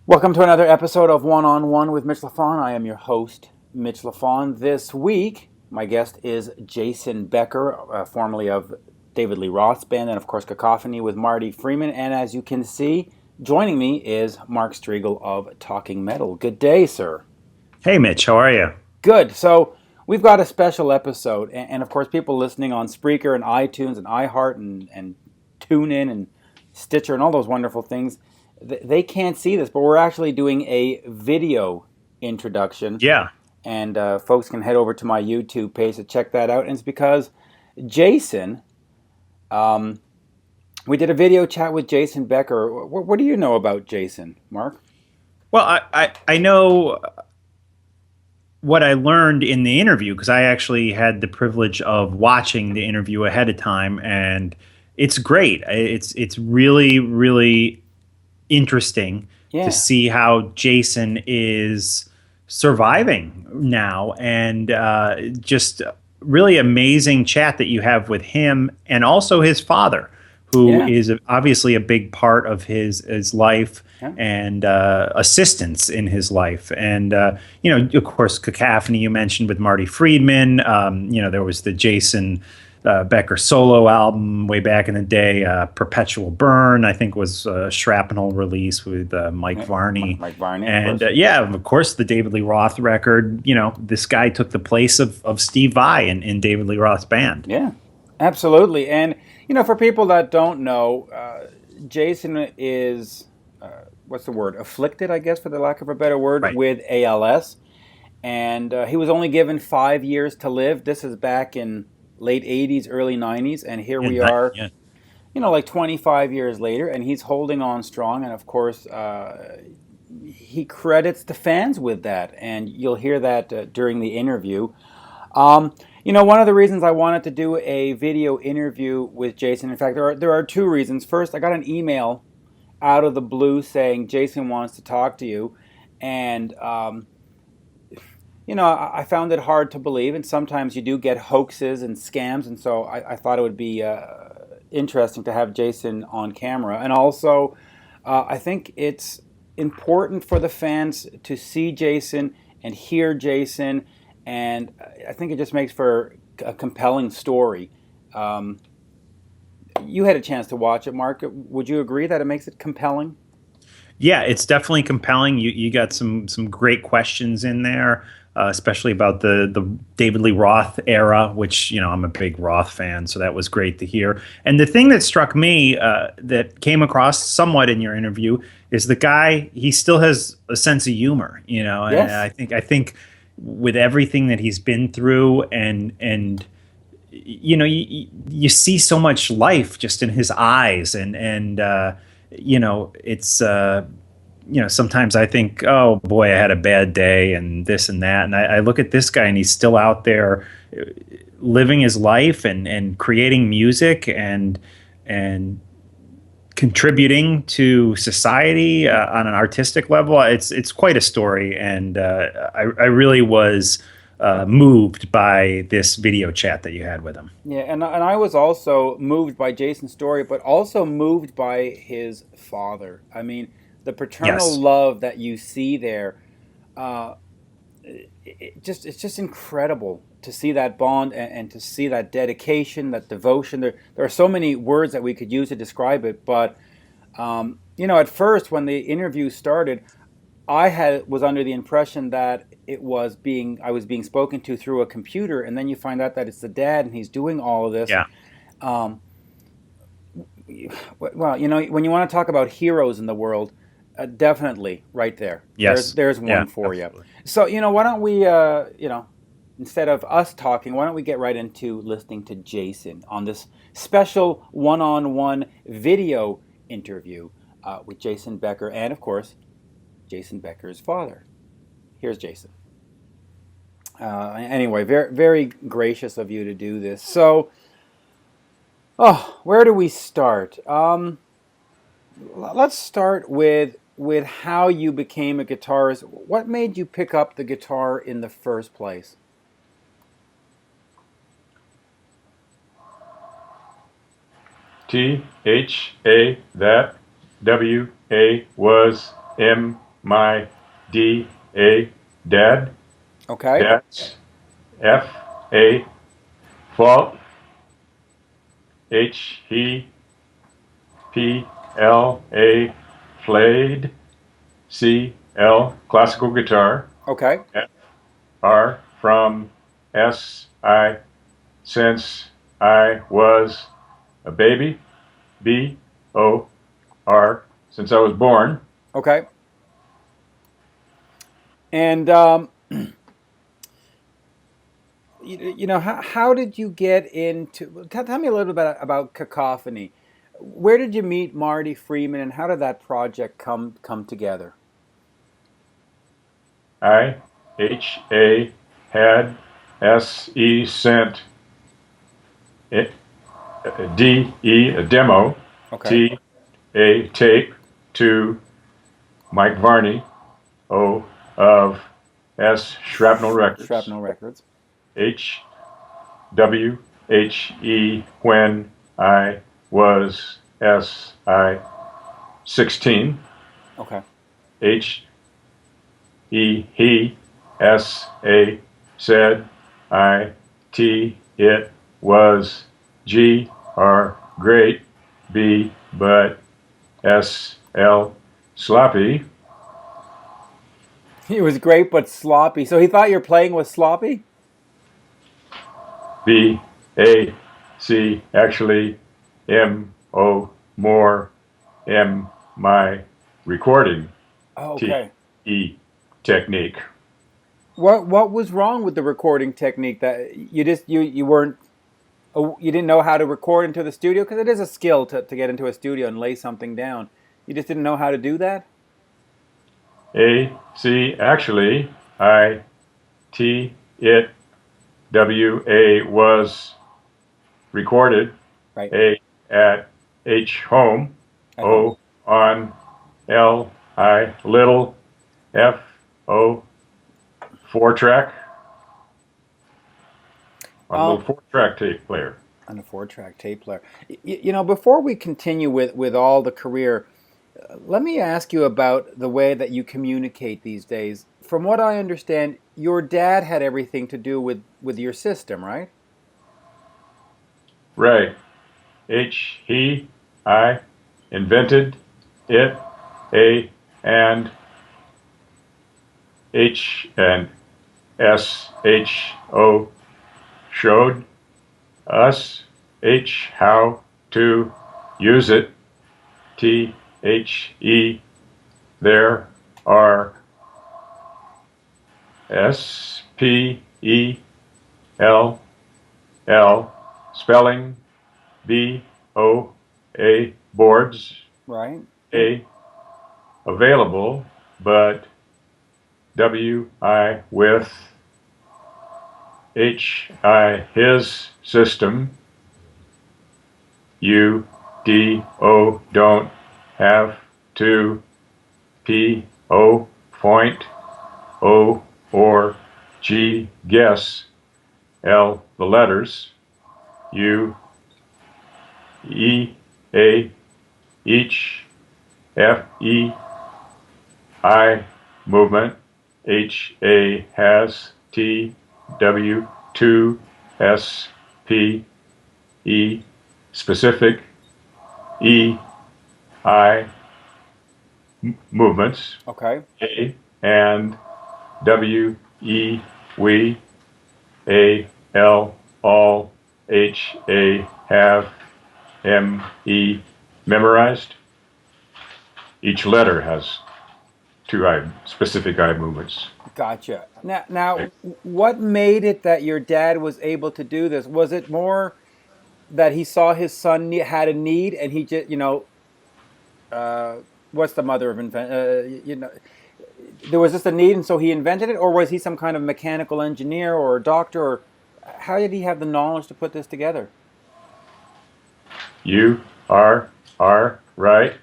Welcome to another episode of One-on-One with Mitch Lafon. I am your host, Mitch Lafon. This week, my guest is Jason Becker, formerly of David Lee Roth's band, and of course Cacophony with Marty Friedman. And as you can see, joining me is Mark Strigl of Talking Metal. Good day, sir. Hey, Mitch. How are you? Good. So we've got a special episode, and of course people listening on Spreaker and iTunes and iHeart and TuneIn and Stitcher and all those wonderful things, they can't see this, but we're actually doing a video introduction. Yeah. And folks can head over to my YouTube page to check that out. And it's because Jason, we did a video chat with Jason Becker. What do you know about Jason, Mark? Well, I know what I learned in the interview because I actually had the privilege of watching the interview ahead of time, and it's great. It's really, really interesting to see how Jason is surviving now, and just really amazing chat that you have with him and also his father, who is obviously a big part of his life and assistance in his life. And, of course, Cacophony you mentioned with Marty Friedman. There was the Jason Becker solo album way back in the day, Perpetual Burn, I think was a Shrapnel release with Mike Varney. Mike Varney. And of course, the David Lee Roth record. This guy took the place of Steve Vai in David Lee Roth's band. Yeah, absolutely. And, for people that don't know, Jason is, what's the word, afflicted, I guess, for the lack of a better word, with ALS. And he was only given 5 years to live. This is back in late 80s, early 90s, and here we are, like 25 years later, and he's holding on strong. And of course, he credits the fans with that, and you'll hear that during the interview. One of the reasons I wanted to do a video interview with Jason, in fact, there are two reasons. First, I got an email out of the blue saying Jason wants to talk to you, and I found it hard to believe, and sometimes you do get hoaxes and scams, and so I thought it would be interesting to have Jason on camera. And also, I think it's important for the fans to see Jason and hear Jason, and I think it just makes for a compelling story. You had a chance to watch it, Mark. Would you agree that it makes it compelling? Yeah, it's definitely compelling. You got some great questions in there. Especially about the David Lee Roth era, which, I'm a big Roth fan, so that was great to hear. And the thing that struck me that came across somewhat in your interview is the guy, he still has a sense of humor, and I think with everything that he's been through and you see so much life just in his eyes and it's sometimes I think, oh boy, I had a bad day and this and that. And I look at this guy and he's still out there living his life and creating music and contributing to society on an artistic level. It's quite a story. And I really was moved by this video chat that you had with him. Yeah, and I was also moved by Jason's story, but also moved by his father. I mean, the paternal love that you see there, it's just incredible to see that bond and to see that dedication, that devotion. There are so many words that we could use to describe it, but at first when the interview started, I was under the impression that I was being spoken to through a computer, and then you find out that it's the dad and he's doing all of this. Yeah. Well, when you want to talk about heroes in the world, definitely right there. Yes. There's one for you. So, why don't we, instead of us talking, why don't we get right into listening to Jason on this special one-on-one video interview with Jason Becker and, of course, Jason Becker's father. Here's Jason. Anyway, very, very gracious of you to do this. So, where do we start? Let's start with how you became a guitarist. What made you pick up the guitar in the first place? THA, that, WA, A was M my D A dad. Okay. Dad's F A fault. H he P L A played. C L classical guitar. Okay. F R from S I since I was a baby. B O R since I was born. Okay. And how did you get into? Tell me a little bit about Cacophony. Where did you meet Marty Friedman, and how did that project come together? I H A had S E sent it, D E a demo. Okay. T A tape to Mike Varney. O of S Shrapnel Records. Shrapnel Records. H W H E when I was S I 16. Okay. H E he S A said I T it was G R great B but S L sloppy. It was great, but sloppy. So he thought your playing was sloppy? B A C actually M O more M my recording Oh, T okay. E technique. What was wrong with the recording technique that you weren't you didn't know how to record into the studio? Because it is a skill to get into a studio and lay something down. You just didn't know how to do that? A C actually I T it W A was recorded. Right. A at H home. At home. O on L I little F O 4-track on a little 4-track tape player. On a 4-track tape player. Before we continue with all the career, let me ask you about the way that you communicate these days. From what I understand, your dad had everything to do with your system, right? Right. He I invented it. A and H and S H O showed us H how to use it. T H E there are S P E L L spelling B O A boards. Right. A available but W I with H I his system. U D O don't have to. P O point O or G guess. L the letters. U E A each. F E I movement. H A has. T W 2 S P E specific. E I movements. Okay. A and W E we. A L all. H A have. M E memorized. Each letter has two specific eye movements. Gotcha. Now, what made it that your dad was able to do this? Was it more that he saw his son had a need, and he just, what's the mother of there was just a need, and so he invented it, or was he some kind of mechanical engineer or a doctor, or how did he have the knowledge to put this together? U R R right.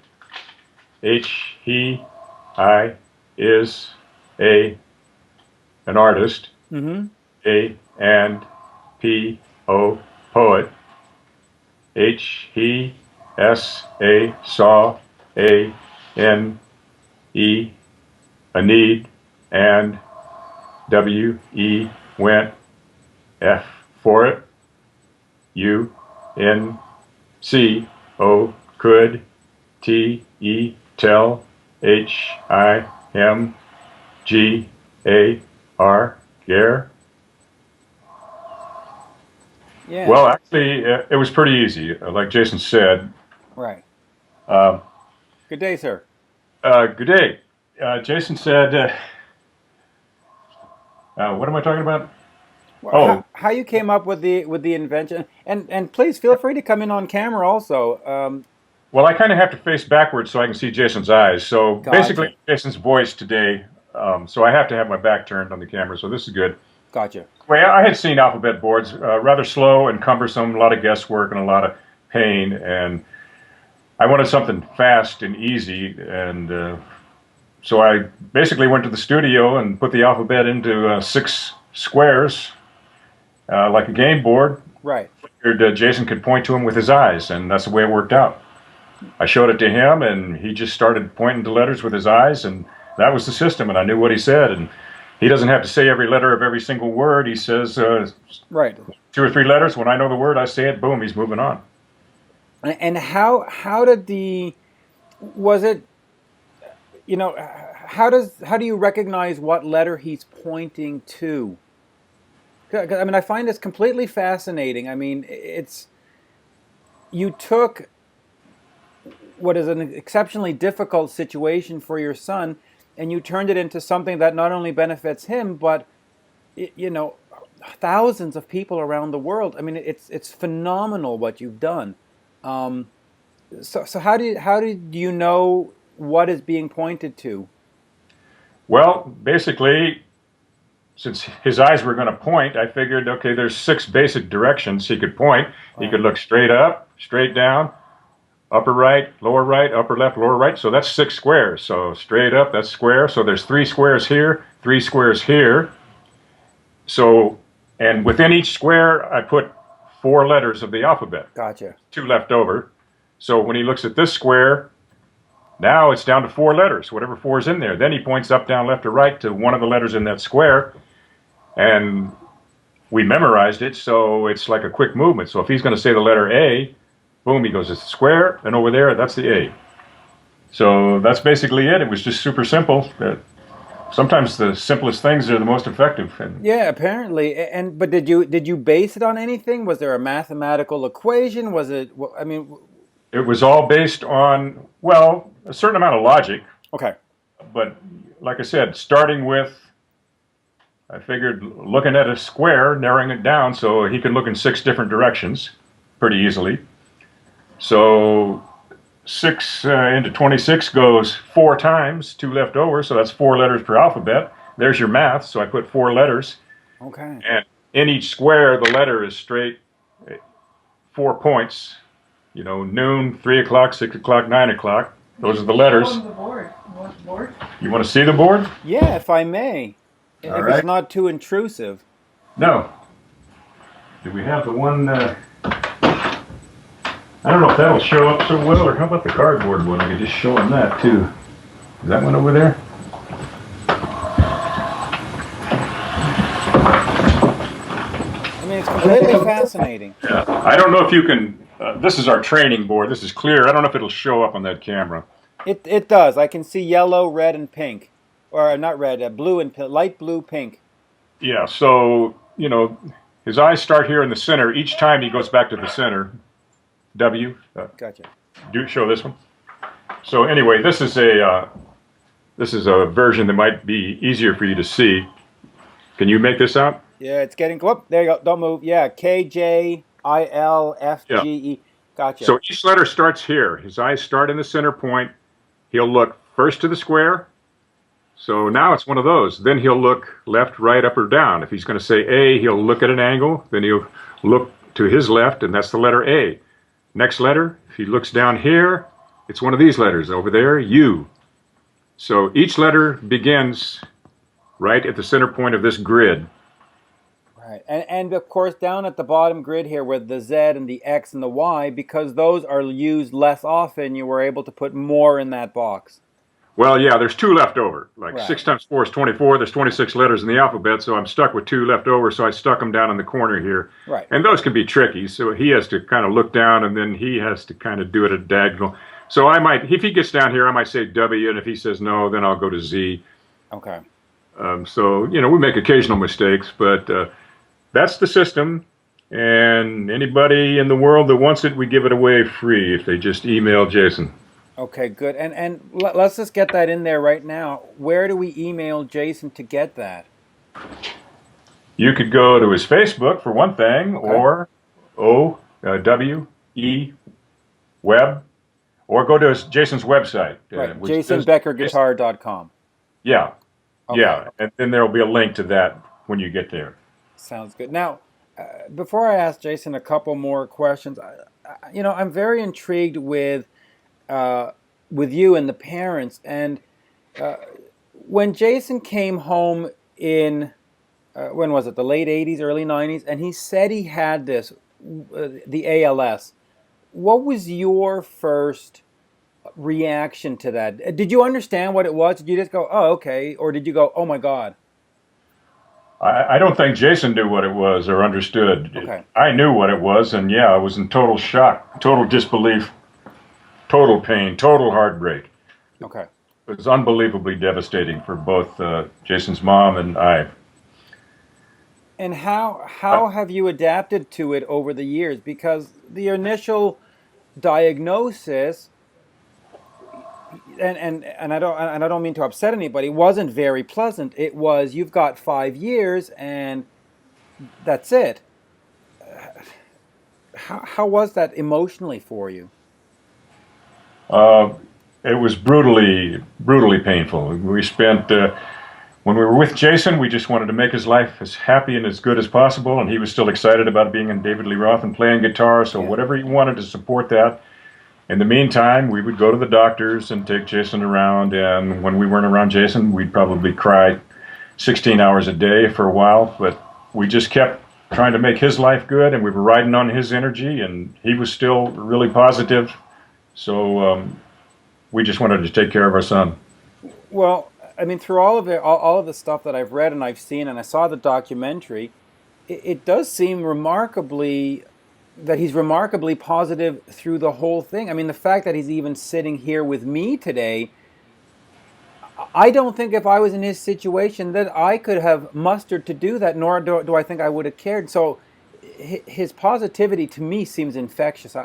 H he I is an artist. Mm-hmm. A and P O poet. H he S A saw a N, E, a need, and W, E, went, F, for it, U, N, C, O, could, T, E, tell, H, I, M, G, A, R, Gare. Yeah. Well, actually, it was pretty easy, like Jason said. Right. Um, Good day, sir. Good day. Jason said, what am I talking about? Well, how you came up with the invention, and please feel free to come in on camera also. Well, I kind of have to face backwards so I can see Jason's eyes. So basically, Jason's voice today. So I have to have my back turned on the camera. So this is good. Gotcha. Well, I had seen alphabet boards, rather slow and cumbersome, a lot of guesswork and a lot of pain, and I wanted something fast and easy, and so I basically went to the studio and put the alphabet into 6 squares, like a game board. Right. Figured Jason could point to him with his eyes, and that's the way it worked out. I showed it to him, and he just started pointing to letters with his eyes, and that was the system, and I knew what he said. And he doesn't have to say every letter of every single word. He says right. 2 or 3 letters. When I know the word, I say it. Boom, he's moving on. And how was it? You know, how do you recognize what letter he's pointing to? I mean, I find this completely fascinating. I mean, you took what is an exceptionally difficult situation for your son, and you turned it into something that not only benefits him, but thousands of people around the world. I mean, it's phenomenal what you've done. So how do you know what is being pointed to? Well, basically, since his eyes were going to point, I figured, okay, there's 6 basic directions he could point. He could look straight up, straight down, upper right, upper left, lower right. So that's 6 squares. So straight up, that's square. So there's 3 squares here, 3 squares here. So, and within each square, I put 4 letters of the alphabet. Gotcha. 2 left over. So when he looks at this square, now it's down to 4 letters, whatever 4 is in there. Then he points up, down, left, or right to one of the letters in that square. And we memorized it, so it's like a quick movement. So if he's going to say the letter A, boom, he goes, it's a square, and over there, that's the A. So that's basically it. It was just super simple. Sometimes the simplest things are the most effective. Yeah, apparently. But did you base it on anything? Was there a mathematical equation? Was it? I mean, it was all based on, well, a certain amount of logic. Okay. But like I said, starting with, I figured looking at a square, narrowing it down so he could look in 6 different directions pretty easily. So 6 into 26 goes 4 times, 2 left over, so that's 4 letters per alphabet. There's your math, so I put 4 letters. Okay. And in each square, the letter is straight 4 points. You know, noon, 3 o'clock, 6 o'clock, 9 o'clock. Those are the letters. Show them the board. You want the board? You want to see the board? Yeah, if I may. All if right. It's not too intrusive. No. Do we have the one? I don't know if that'll show up so well, or how about the cardboard one? I could just show them that too. Is that one over there? I mean, it's completely fascinating. Yeah. I don't know if you can. This is our training board. This is clear. I don't know if it'll show up on that camera. It does. I can see yellow, red, and pink. Or not red, blue and light blue, pink. Yeah, so, you know, his eyes start here in the center. Each time he goes back to the center. W. Gotcha. Do show this one. So anyway, this is a version that might be easier for you to see. Can you make this out? Yeah, it's getting. Whoop, there you go. Don't move. Yeah, KJILFGE. Yeah. Gotcha. So each letter starts here. His eyes start in the center point. He'll look first to the square. So now it's one of those. Then he'll look left, right, up, or down. If he's going to say A, he'll look at an angle. Then he'll look to his left, and that's the letter A. Next letter, if he looks down here, it's one of these letters. Over there, U. So each letter begins right at the center point of this grid. Right. Right. And of course, down at the bottom grid here with the Z and the X and the Y, because those are used less often, you were able to put more in that box. Well, yeah, there's 2 left over. Like Right. 6 times 4 is 24. There's 26 letters in the alphabet, so I'm stuck with 2 left over. So I stuck them down in the corner here. Right. And those can be tricky. So he has to kind of look down, and then he has to kind of do it at diagonal. So I might, if he gets down here, I might say W, and if he says no, then I'll go to Z. Okay. So, we make occasional mistakes, but that's the system. And anybody in the world that wants it, we give it away free if they just email Jason. Okay, good. And let's just get that in there right now. Where do we email Jason to get that? You could go to his Facebook for one thing, Okay. or OWE web, or go to Jason's website. Right, which JasonBeckerGuitar.com. Yeah, Okay. yeah, and then there will be a link to that when you get there. Sounds good. Now, before I ask Jason a couple more questions, I'm very intrigued with you and the parents. And when Jason came home in, when was it, the late 80s, early 90s, and he said he had this, the ALS, what was your first reaction to that? Did you understand what it was? Did you just go, oh, okay? Or did you go, oh my God? I don't think Jason knew what it was or understood. Okay. I knew what it was, and yeah, I was in total shock, total disbelief, total pain, total heartbreak. Okay. It was unbelievably devastating for both Jason's mom and I. And how have you adapted to it over the years? Because the initial diagnosis, and I don't mean to upset anybody, wasn't very pleasant. It was, you've got 5 years and that's it. How was that emotionally for you? It was brutally painful. We spent, when we were with Jason, we just wanted to make his life as happy and as good as possible, and he was still excited about being in David Lee Roth and playing guitar, so whatever he wanted to support that. In the meantime, we would go to the doctors and take Jason around, and when we weren't around Jason, we'd probably cry 16 hours a day for a while, but we just kept trying to make his life good, and we were riding on his energy, and he was still really positive, so we just wanted to take care of our son. Well, I mean, through all of it, all of the stuff that I've read and I've seen, and I saw the documentary, it does seem that he's remarkably positive through the whole thing. I mean, the fact that he's even sitting here with me today, I don't think if I was in his situation that I could have mustered to do that, nor do I think I would have cared. So his positivity to me seems infectious.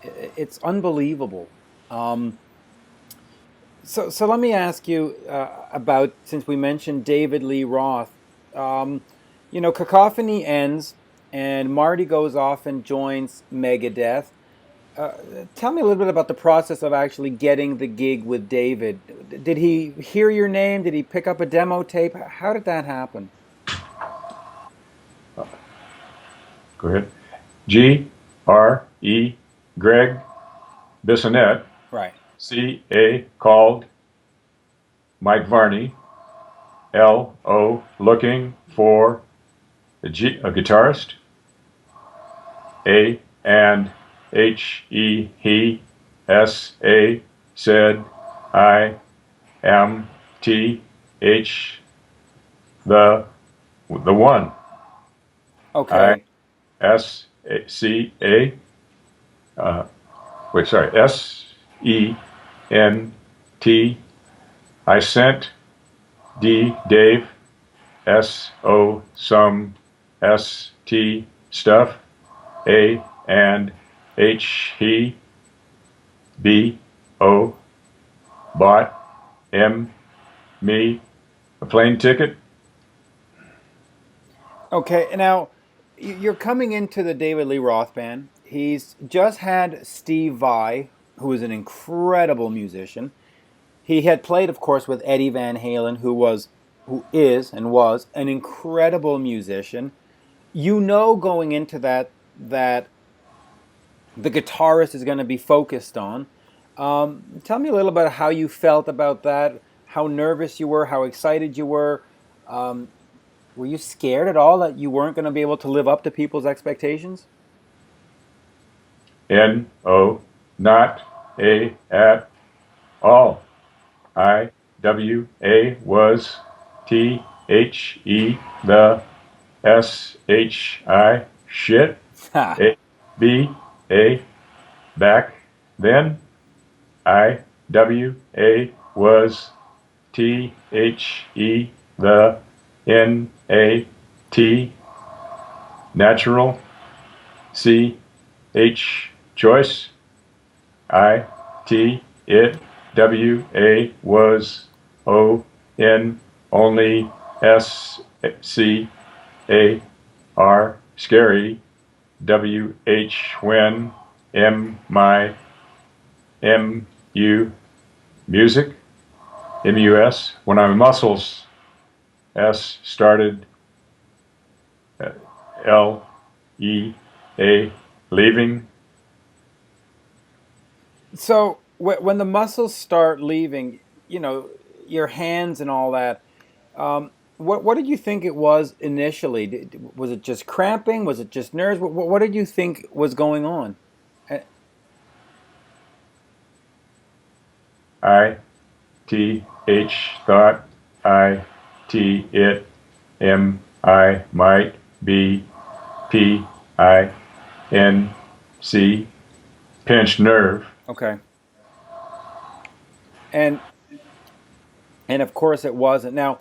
It's unbelievable. So let me ask you about, since we mentioned David Lee Roth, Cacophony ends and Marty goes off and joins Megadeth. Tell me a little bit about the process of actually getting the gig with David. Did he hear your name? Did he pick up a demo tape? How did that happen? Go ahead. G-R-E, Greg Bissonette. Right. C-A, called Mike Varney. L-O, looking for a guitarist. A and H-E, he. S-A, said, I am T-H, the one. Okay. S-C-A, S-E-N-T, I sent, D, Dave, S-O, some, S-T, stuff, A, and H, he, B, O, bought, M, me, a plane ticket. Okay, now, you're coming into the David Lee Roth band. He's just had Steve Vai, who is an incredible musician. He had played, of course, with Eddie Van Halen, who is and was an incredible musician. Going into that the guitarist is going to be focused on. Tell me a little bit how you felt about that, how nervous you were, how excited you were. were you scared at all that you weren't going to be able to live up to people's expectations? No, not a at all. IWA was THE the SHI shit. ABA back then. IWA was THE the NAT natural. CH choice. IT it. WA was ON only. SCAR scary. WH when. MU music. MUS when I'm muscles. S started. LEA leaving. So when the muscles start leaving, you know, your hands and all that, what did you think it was initially? Was it just cramping? Was it just nerves? What did you think was going on? Thought. It might be. PINC pinched nerve. Okay. And of course it wasn't. Now,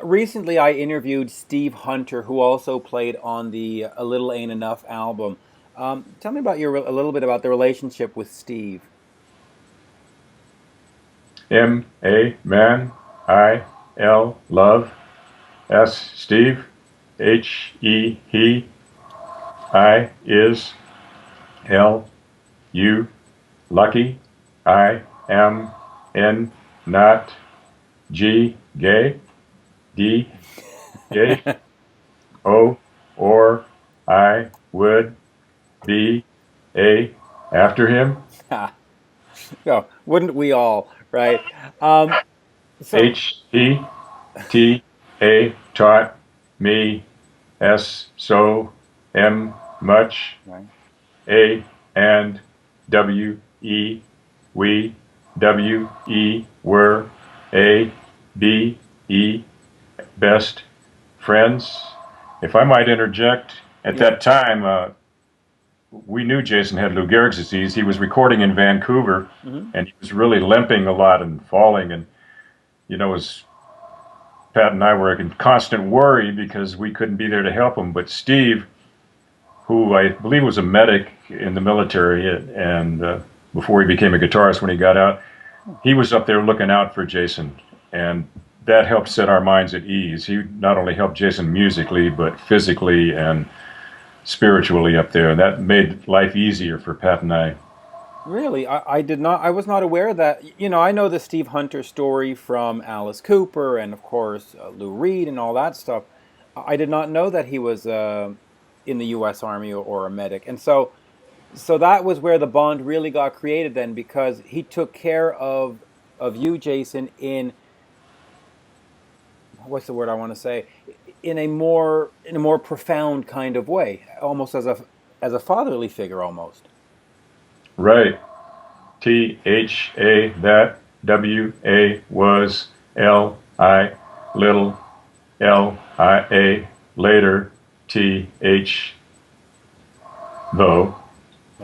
recently I interviewed Steve Hunter, who also played on the A Little Ain't Enough album. Tell me about a little bit about the relationship with Steve. MA man. IL love. S Steve. HE he. I is. LU lucky. I am N not. G gay. D gay. O or I would be a after him. Oh, wouldn't we all, right? HETA taught me. S so M much. Right. A and WE we. WE were. A B E best friends. If I might interject, at that time, we knew Jason had Lou Gehrig's disease. He was recording in Vancouver, and he was really limping a lot and falling. And, you know, Pat and I were in constant worry because we couldn't be there to help him. But Steve, who I believe was a medic in the military, and before he became a guitarist when he got out, he was up there looking out for Jason, and that helped set our minds at ease. He not only helped Jason musically, but physically and spiritually up there, and that made life easier for Pat and I. Really? I was not aware of that. You know, I know the Steve Hunter story from Alice Cooper and, of course, Lou Reed and all that stuff. I did not know that he was in the U.S. Army or a medic. And so that was where the bond really got created then, because he took care of you, Jason, in, what's the word I want to say, in a more profound kind of way, almost as a fatherly figure almost. Right. THA that. WA was LI little LIA later. TH though.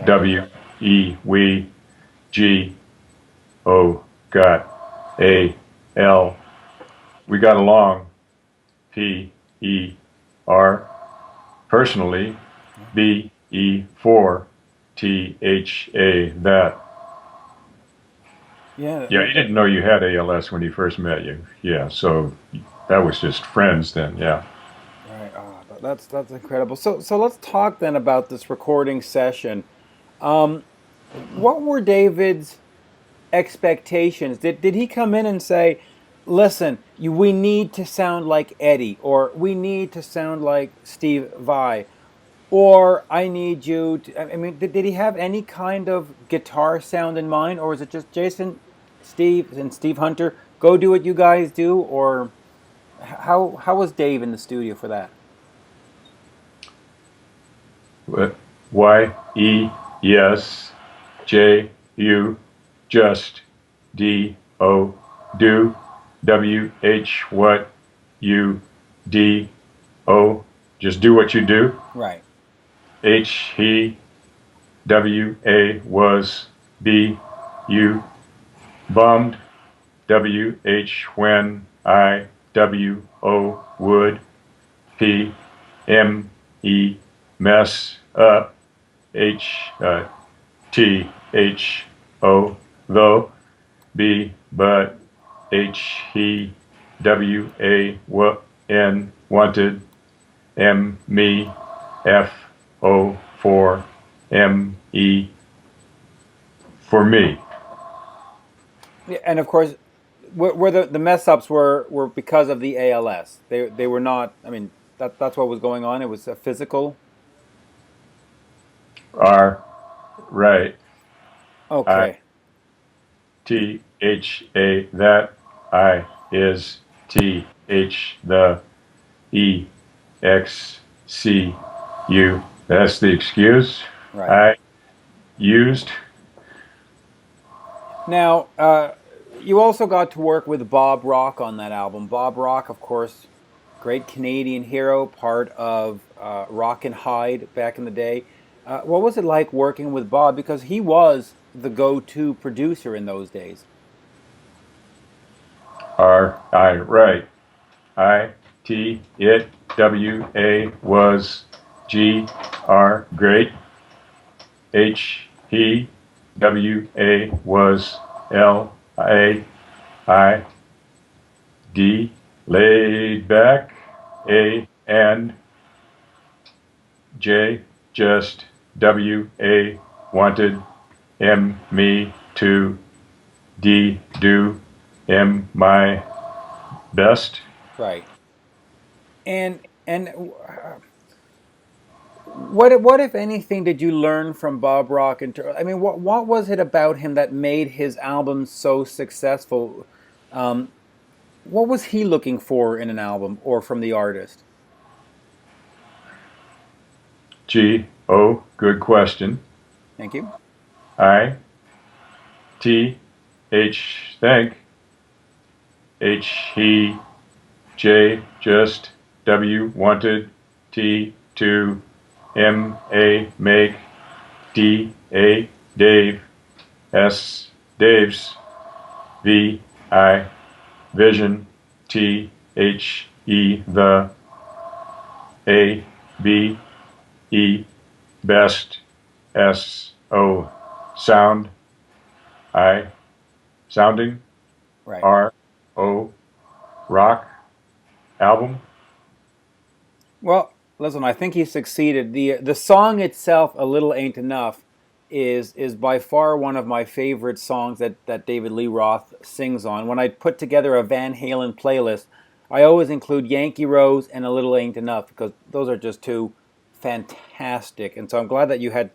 WE we. G O got. AL we got along. PER personally. BE4 THA that. Yeah. Yeah, he didn't know you had ALS when he first met you. Yeah, so that was just friends then. Yeah. Right. Oh, that's incredible. So let's talk then about this recording session. What were David's expectations? Did he come in and say, "Listen, we need to sound like Eddie," or "We need to sound like Steve Vai," or "I need you to"? I mean, did he have any kind of guitar sound in mind, or was it just Jason, Steve, and Steve Hunter, go do what you guys do? Or How was Dave in the studio for that? Y-E-S J-U just D-O do W-H what you D-O just do what you do. Right. H-E W-A was B-U bummed W-H when I W-O would P-M-E mess up H-T-H-O though B but H-E-W-A-N wanted M-me F-O for M-E for me. Yeah, and of course, where the mess ups were because of the ALS. They were not. I mean, that's what was going on. It was a physical. R right. Okay. I-T-H-A that I is T-H the E-X-C-U. That's the excuse Right. I used. Now, you also got to work with Bob Rock on that album. Bob Rock, of course, great Canadian hero, part of Rock and Hide back in the day. What was it like working with Bob? Because he was the go-to producer in those days. R-I right. I-T it W-A was G-R great. H-E W-A was L-A-I-D laid back. A and J just W-A wanted M me to D do M my best. Right. And what if anything did you learn from Bob Rock? I mean, what was it about him that made his albums so successful? What was he looking for in an album or from the artist? G O good question. Thank you. I T H think H he J just W wanted T to M A make D A Dave S Dave's V I vision T H E the A B E best S O sound I sounding Right. R O rock album. Well, listen, I think he succeeded. The song itself, "A Little Ain't Enough," is by far one of my favorite songs that David Lee Roth sings on. When I put together a Van Halen playlist, I always include Yankee Rose and "A Little Ain't Enough" because those are just two fantastic. And so I'm glad that you had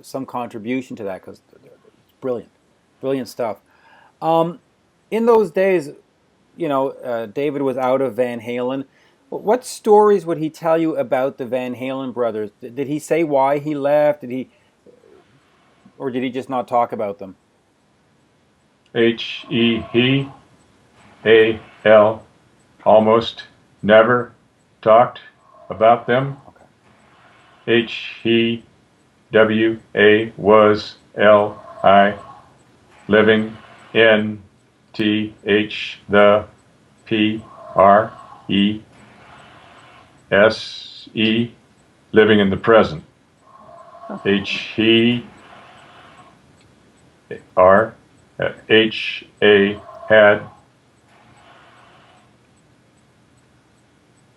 some contribution to that because it's brilliant, brilliant stuff. In those days, David was out of Van Halen. What stories would he tell you about the Van Halen brothers? Did he say why he left? Or did he just not talk about them? H E he A L almost never talked about them. Okay. H E W A was L I living in T H the P R E S E living in the present. H E R H A had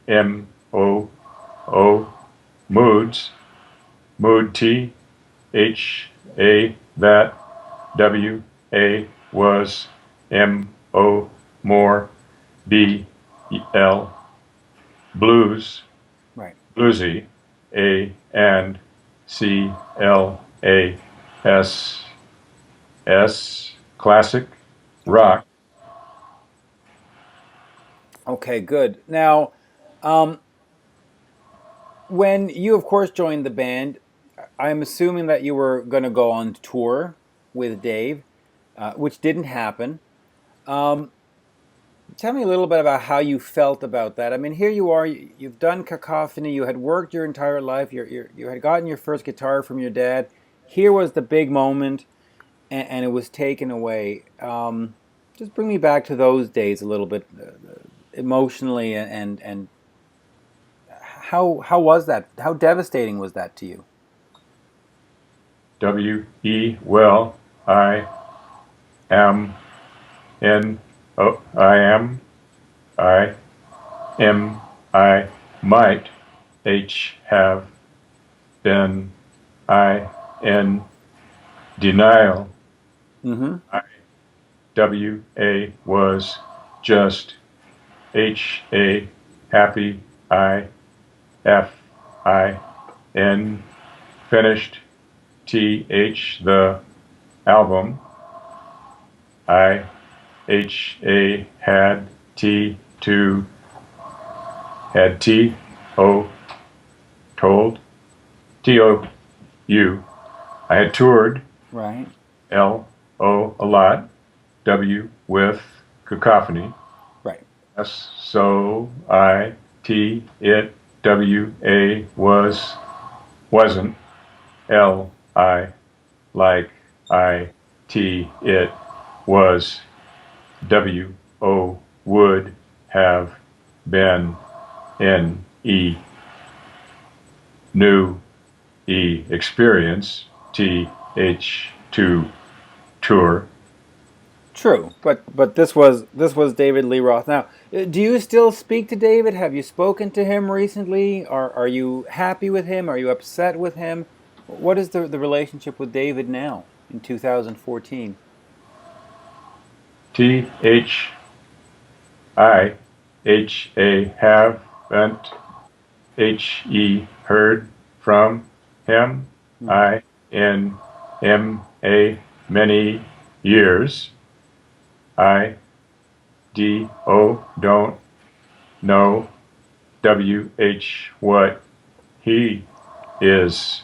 M O O moods mood T H A that W A was M O more B L blues Right. bluesy A and C L A S S classic rock. Okay, good. Now, when you, of course, joined the band, I'm assuming that you were going to go on tour with Dave, which didn't happen. Um, Tell me a little bit about how you felt about that. I mean, here you are, you've done Cacophony, you had worked your entire life, you had gotten your first guitar from your dad. Here was the big moment, and it was taken away. Just bring me back to those days a little bit, emotionally, and how was that? How devastating was that to you? W-E, well, I am in, oh, I am, I might, H, have, been, I, in, denial, Mm-hmm. I, W, A, was, just, H, A, happy, I, F, I, N, finished, T, H, the album, I, H, A, had, T, to, had, T, O, told, T, O, U, I had toured, Right. L, O, a lot, W, with, Cacophony, Right. S, so, I, T, it, W, A, was, wasn't, L, I, like, I, T, it, was, W, O, would, have, been, N, E, new, E, experience, T, H, to, tour. True, but this was David Lee Roth. Now, do you still speak to David? Have you spoken to him recently? Are you happy with him? Are you upset with him? What is the relationship with David now in 2014? T, H, I, H, A, haven't, H, E, heard from him, Mm-hmm. I, N, M, A, many years, I, D, O, don't know, W, H, what he is,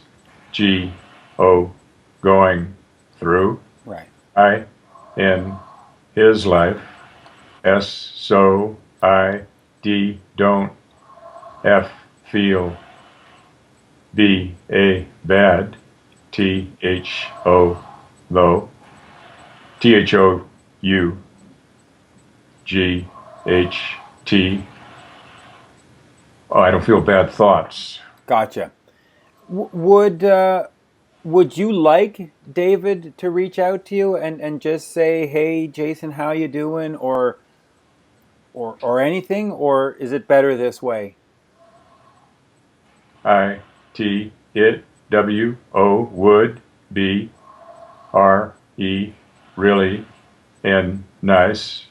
G, O, going through, Right. I, in his life, S, so, I, D, don't, F, feel, B, A, bad, T, H, O, though, T, H, O, U, G, H, T, oh, I don't feel bad thoughts. Gotcha. Would you like David to reach out to you and just say, "Hey, Jason, how you doing?" or anything, or is it better this way? I, T, it, W, O, would, B, R, E, really, N, nice,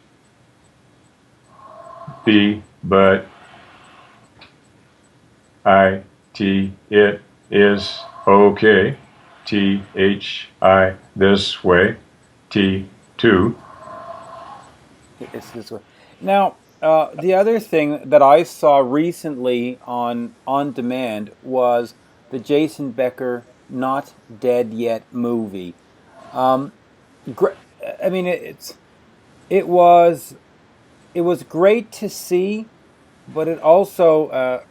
B, but, I, T, it, is, okay, T, H, I, this way, T, two, It's this way. Now, the other thing that I saw recently on demand was the Jason Becker "Not Dead Yet" movie. Um, gr- I mean, it was it was great to see, but it also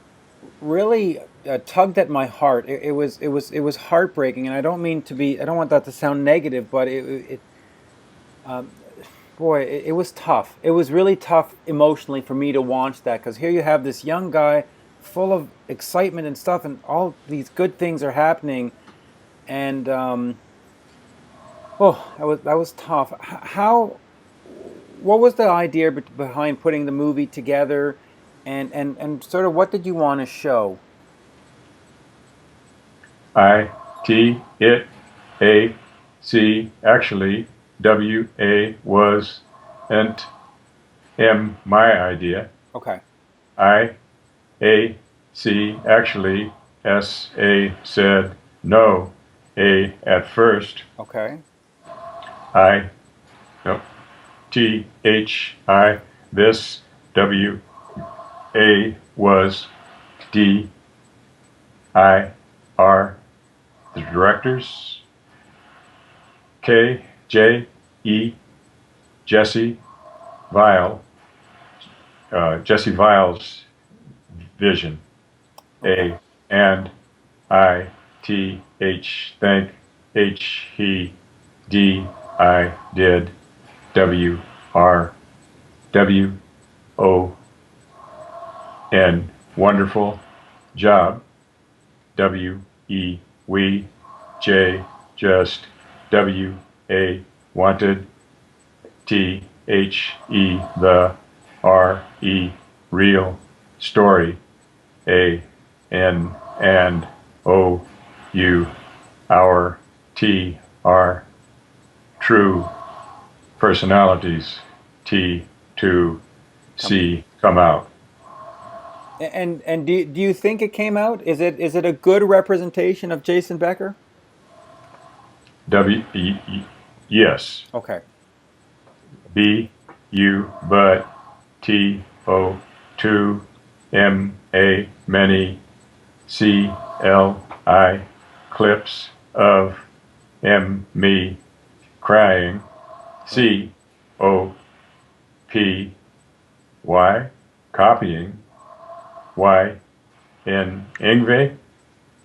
really tugged at my heart. It was heartbreaking, and I don't want that to sound negative, but um, boy, it was tough. It was really tough emotionally for me to watch that because here you have this young guy full of excitement and stuff, and all these good things are happening, and oh, that was tough. How? What was the idea behind putting the movie together, and sort of what did you want to show? I, T, it, A, C, actually, W, A, was, ent, M, my idea, Okay. I, A, C, actually, S, A, said, no, A, at first, Okay. I, no, T, H, I, this, W, A was D, I, R, the directors, K, J, E, Jesse Vile's vision, Okay. A, and I, T, H, think, H, he, D, I, did, W, R, W, O, N, wonderful, job, W, E, we, J, just, W, A, wanted, T, H, E, the, R, E, real, story, A, N, and, O, U, our, T, R, true, personalities, T, to, C, come out. And do you think it came out? Is it a good representation of Jason Becker? W, yes. Okay. B, U, but, T, O, to, M, A, many, C, L, I, clips of, M, me, crying, C, O, P, Y, copying, Y, N, Ingve,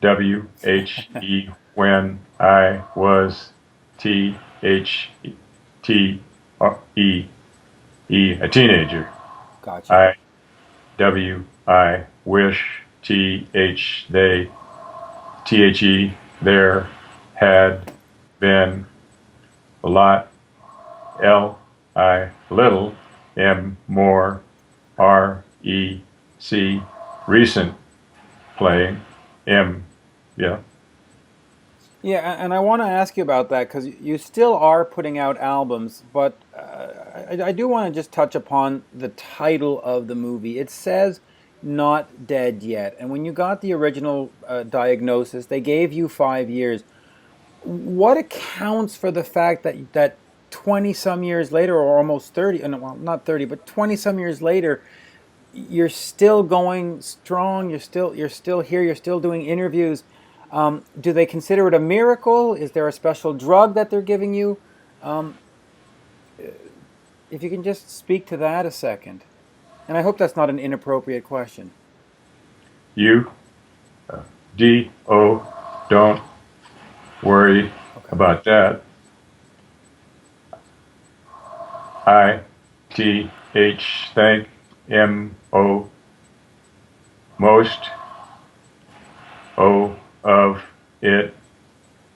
W, H, E, when I was, T, H, T, E, E, a teenager. Gotcha. I, W, I, wish, T, H, they, T, H, E, there, had, been, a lot, L, I, little, M, more, R, E, C, recent, playing, M, yeah. Yeah, and I want to ask you about that because you still are putting out albums, but I do want to just touch upon the title of the movie. It says "Not Dead Yet," and when you got the original diagnosis, they gave you 5 years. What accounts for the fact that 20 some years later, or almost 30, no, well, not 30, but 20 some years later, you're still going strong. You're still here. You're still doing interviews. Do they consider it a miracle? Is there a special drug that they're giving you? Um, if you can just speak to that a second, and I hope that's not an inappropriate question. U, D, O, don't worry about that. I, T, H, thank, M, O, most, O, of, it,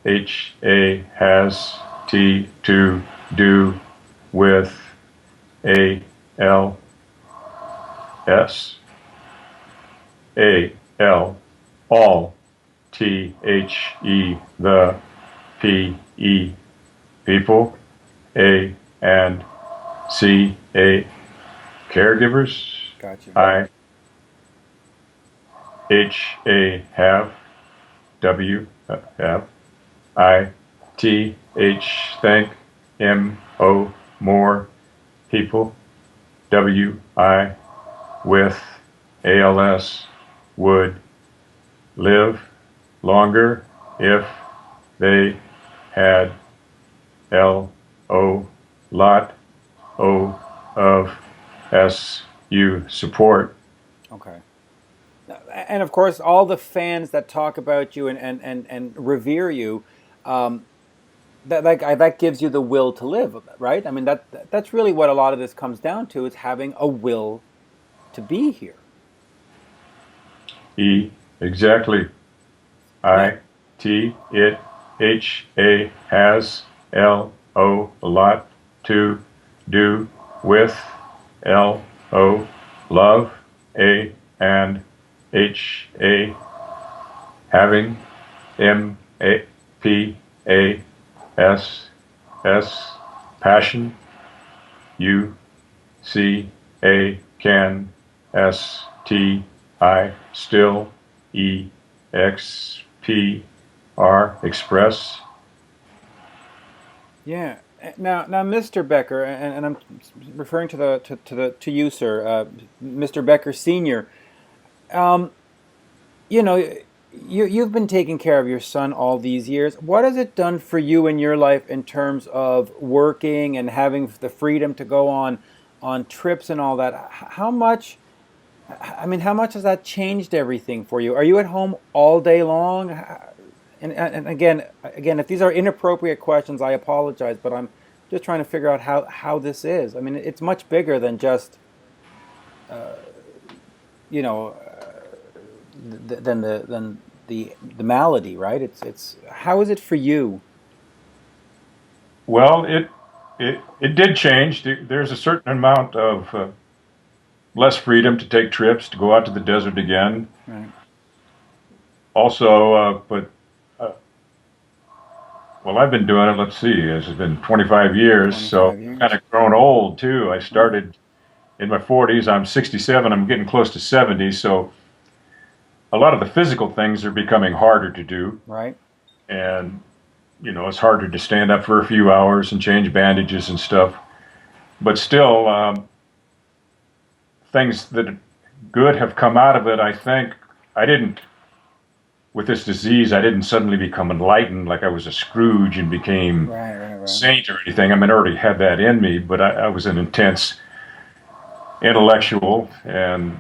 H, A, has, T, to, do, with, A, L, S, A, L, all, T, H, E, the, P, E, people, A, and, C, A, caregivers, Gotcha. I, H, A, have, W, have, I, T, H, thank, M, O, more, people, W, I, with, ALS, would, live, longer, if, they, had, L, O, lot, O, of, S, U, support. Okay. And of course, all the fans that talk about you and revere you, that gives you the will to live, right? I mean, that's really what a lot of this comes down to, is having a will to be here. E, exactly. I, T, it, H, A, has, L, O, a lot, to, do, with, L, O, love, A, and, H, A, having, M, A, P, A, S, S, passion, U, C, A, can, S, T, I, still, E, X, P, R, express. Yeah, Now, Mr. Becker, and I'm referring to you, sir, Mr. Becker Senior. Um, you know, you've been taking care of your son all these years. What has it done for you in your life in terms of working and having the freedom to go on trips and all that? How much? I mean, how much has that changed everything for you? Are you at home all day long? And again, if these are inappropriate questions, I apologize, but I'm just trying to figure out how this is. I mean, it's much bigger than just you know than the malady, right? It's how is it for you? Well, it did change. There's a certain amount of less freedom to take trips, to go out to the desert again. Right. Also, but well, I've been doing it. Let's see, it's been 25 years, so 25 years. kind of grown old too. I started in my 40s. I'm 67. I'm getting close to 70. So a lot of the physical things are becoming harder to do, Right. and it's harder to stand up for a few hours and change bandages and stuff. But still, things that good have come out of it. I think I didn't. With this disease, I didn't suddenly become enlightened like I was a Scrooge and became Right. saint or anything. I mean, I already had that in me, but I was an intense intellectual, and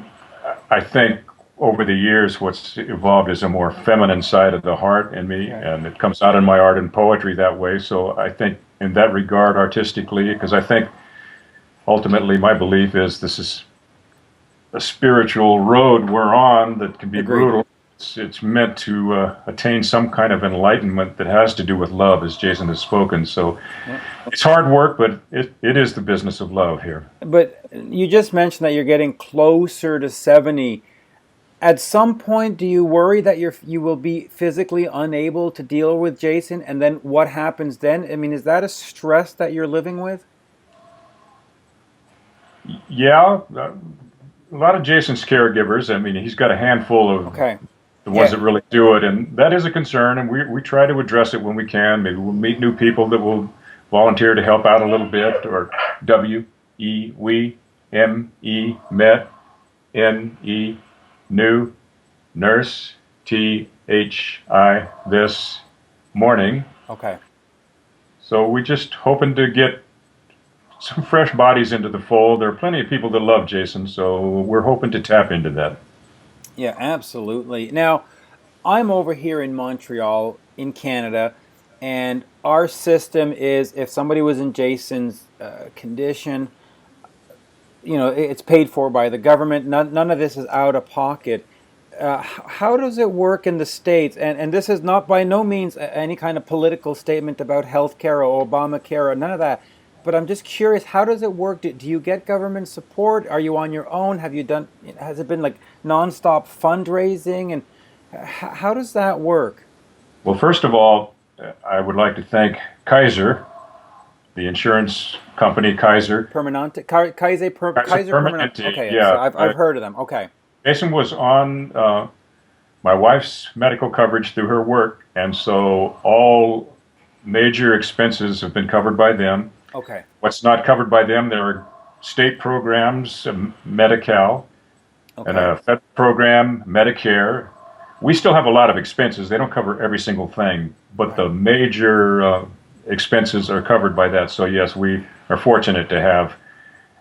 I think over the years what's evolved is a more feminine side of the heart in me, Right. and it comes out in my art and poetry that way. So I think in that regard, artistically, because I think ultimately my belief is this is a spiritual road we're on that can be Agreed. brutal. It's meant to attain some kind of enlightenment that has to do with love, as Jason has spoken. So Yeah. it's hard work, but it is the business of love here. But you just mentioned that you're getting closer to 70. At some point, do you worry that you will be physically unable to deal with Jason, and then what happens then? I mean, is that a stress that you're living with? Yeah, a lot of Jason's caregivers. I mean, he's got a handful of Okay. the ones Yeah. that really do it, and that is a concern. And we try to address it when we can. Maybe we'll meet new people that will volunteer to help out a little bit, or met new nurse this morning. Okay. So we're just hoping to get some fresh bodies into the fold. There are plenty of people that love Jason, so we're hoping to tap into that. Yeah, absolutely. Now, I'm over here in Montreal, in Canada, and our system is if somebody was in Jason's condition, it's paid for by the government. None of this is out of pocket. How does it work in the States? And this is not by no means any kind of political statement about healthcare or Obamacare or none of that. But I'm just curious, how does it work? Do you get government support? Are you on your own? Has it been like nonstop fundraising? And how does that work? Well, first of all, I would like to thank Kaiser, the insurance company Kaiser. Permanente? Kaiser Permanente. Okay, Yeah. so I've heard of them. Okay. Jason was on my wife's medical coverage through her work, and so all major expenses have been covered by them. Okay. What's not covered by them, there are state programs, Medi-Cal, Okay. and a federal program, Medicare. We still have a lot of expenses. They don't cover every single thing, but the major expenses are covered by that. So yes, we are fortunate to have.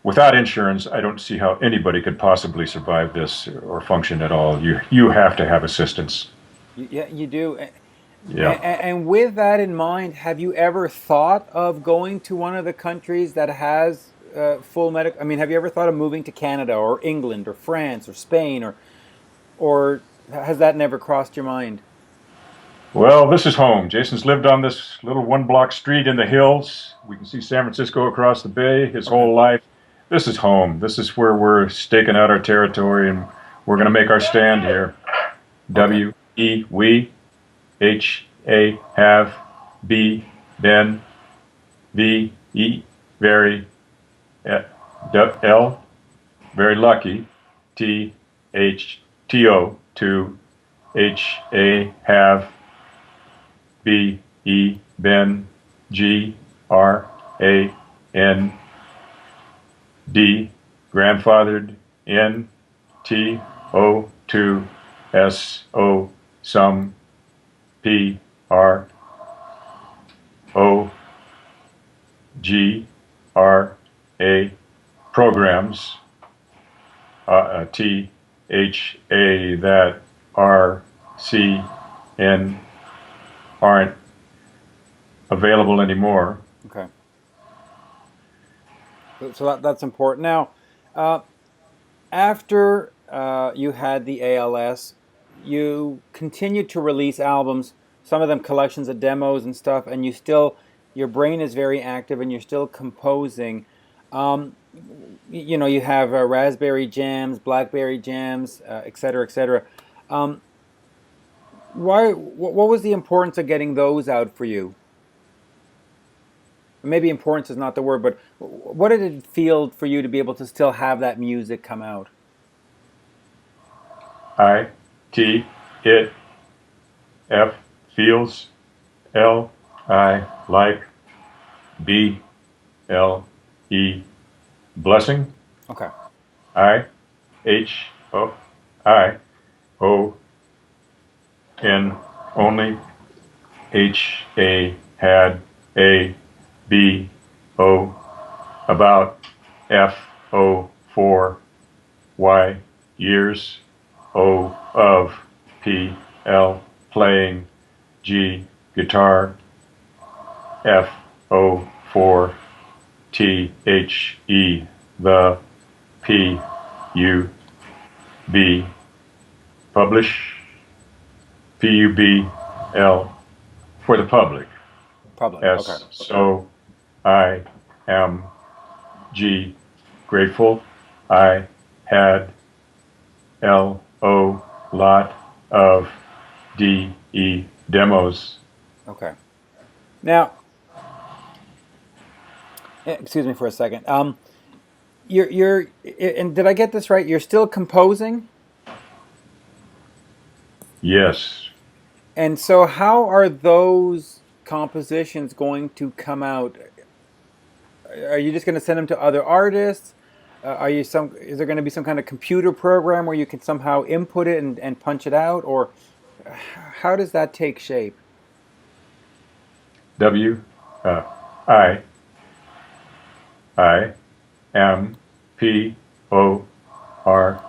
Without insurance, I don't see how anybody could possibly survive this or function at all. You have to have assistance. Yeah, you do. Yeah. And with that in mind, have you ever thought of going to one of the countries that has full medical? I mean, have you ever thought of moving to Canada or England or France or Spain or has that never crossed your mind? Well, this is home. Jason's lived on this little one-block street in the hills. We can see San Francisco across the bay his whole life. This is home. This is where we're staking out our territory, and we're going to make our stand here. We, H-A, have, B, been, V, E, very, L, very lucky, T, H, T-O, to, H-A, have, B, E, been, G, R, A N D, grandfathered in T O 2 S O some P R O G R A programs T H A that R C N aren't available anymore. Okay. So that's important. Now, after you had the ALS, you continued to release albums, some of them collections of demos and stuff, and your brain is very active and you're still composing. You have raspberry jams, blackberry jams, et cetera, et cetera. What was the importance of getting those out for you? Maybe importance is not the word, but what did it feel for you to be able to still have that music come out? I T it F feels L I like B L E blessing. Okay. I H O I O N only H A had A B O about F O for Y years O of P L playing G guitar F O for T H E the P U B publish P U B L for the public. Public. S Okay. so I am G grateful I had L O lot of D E demos. Okay. Now, excuse me for a second. You're, and did I get this right? You're still composing? Yes. And so how are those compositions going to come out? Are you just going to send them to other artists? Is there going to be some kind of computer program where you can somehow input it and punch it out? Or how does that take shape? W I M P O R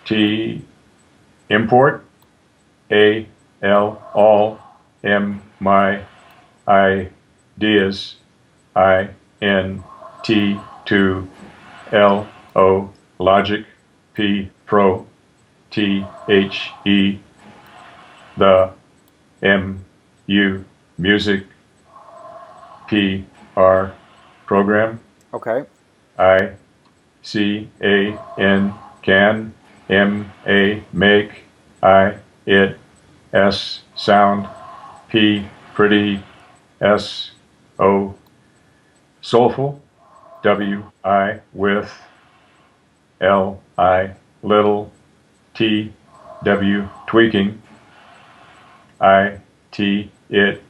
T import A L all M my ideas I N T to L O logic P pro T H E the M U music P R program. Okay. I C A N can M A make I it S sound P pretty S O soulful W I with L I little T W tweaking I T it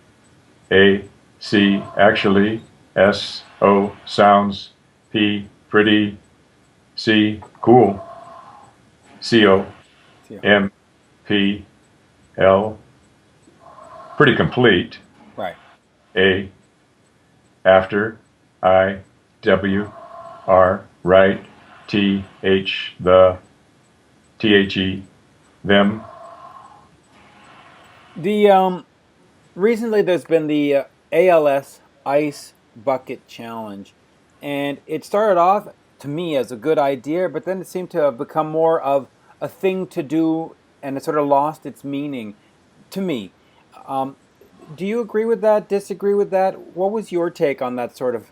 A C actually S O sounds P pretty C cool C O M P L pretty complete Right. A after I W R right T H the T H E them. The recently there's been the ALS Ice Bucket Challenge, and it started off to me as a good idea, but then it seemed to have become more of a thing to do, and it sort of lost its meaning to me. Do you agree with that? Disagree with that? What was your take on that sort of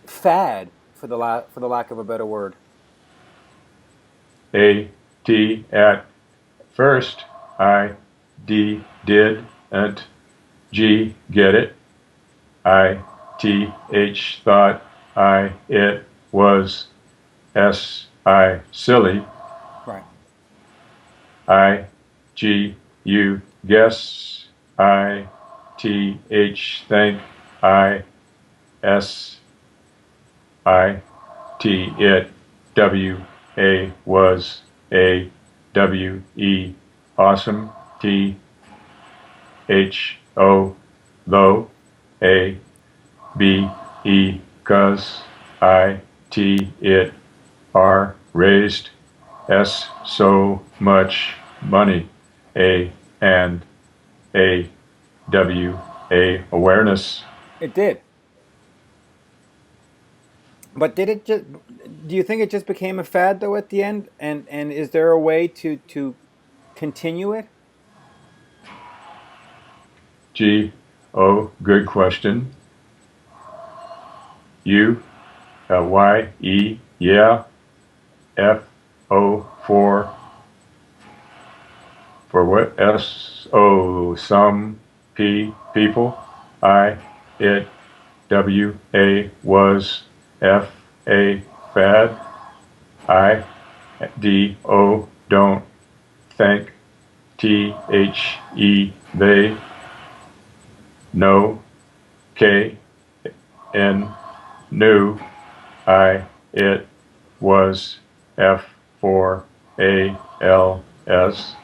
fad, for the lack of a better word? A T at first I D did and G get it I T H thought I it was S I silly Right. I G U guess I T H think I it, W-A was A-W-E, awesome, T-H-O, though, A-B-E, cause, I-T, it, R, raised, S, so much money, A, and A, W, A, awareness. It did. But did it just? Do you think it just became a fad though at the end? And is there a way to continue it? G, O, good question. U, Y, E, yeah. F, O, for what? S, O, some, P, people. I, it, W, A, was, F, A, fad. I, D, O, don't, think. T, H, E, they. No, K, N, new. I, it, was, F, for, A, L, S.